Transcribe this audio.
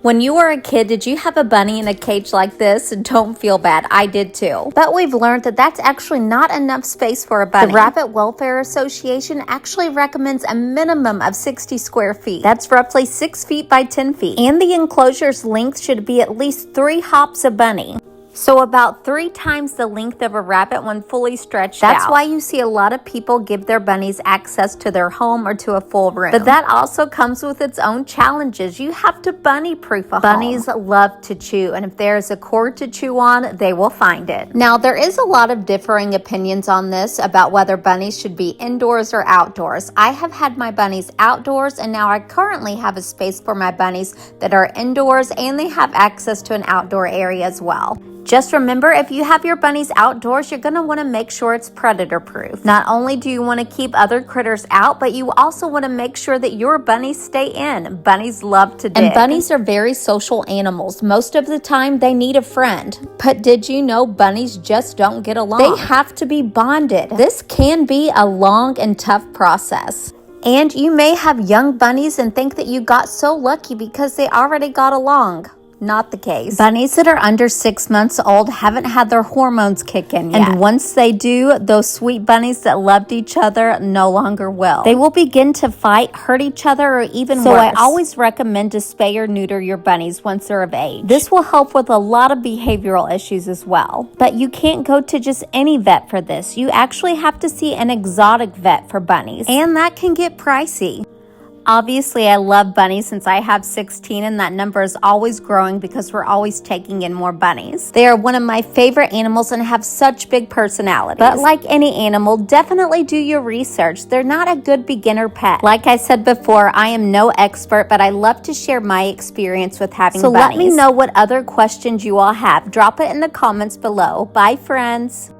When you were a kid, did you have a bunny in a cage like this? Don't feel bad, I did too. But we've learned that that's actually not enough space for a bunny. The Rabbit Welfare Association actually recommends a minimum of 60 square feet. That's roughly 6 feet by 10 feet. And the enclosure's length should be at least 3 hops a bunny. So about 3 times the length of a rabbit when fully stretched out. That's why you see a lot of people give their bunnies access to their home or to a full room. But that also comes with its own challenges. You have to bunny-proof a home. Bunnies love to chew, and if there's a cord to chew on, they will find it. Now, there is a lot of differing opinions on this about whether bunnies should be indoors or outdoors. I have had my bunnies outdoors, and now I currently have a space for my bunnies that are indoors, and they have access to an outdoor area as well. Just remember, if you have your bunnies outdoors, you're going to want to make sure it's predator proof. Not only do you want to keep other critters out, but you also want to make sure that your bunnies stay in. Bunnies love to dig. And bunnies are very social animals. Most of the time, they need a friend. But did you know bunnies just don't get along? They have to be bonded. This can be a long and tough process. And you may have young bunnies and think that you got so lucky because they already got along. Not the case. Bunnies that are under 6 months old haven't had their hormones kick in yet. And once they do, those sweet bunnies that loved each other no longer will. They will begin to fight, hurt each other, or even worse. So I always recommend to spay or neuter your bunnies once they're of age. This will help with a lot of behavioral issues as well. But you can't go to just any vet for this. You actually have to see an exotic vet for bunnies. And that can get pricey. Obviously, I love bunnies since I have 16 and that number is always growing because we're always taking in more bunnies. They are one of my favorite animals and have such big personalities. But like any animal, definitely do your research. They're not a good beginner pet. Like I said before, I am no expert, but I love to share my experience with having bunnies. So let me know what other questions you all have. Drop it in the comments below. Bye, friends.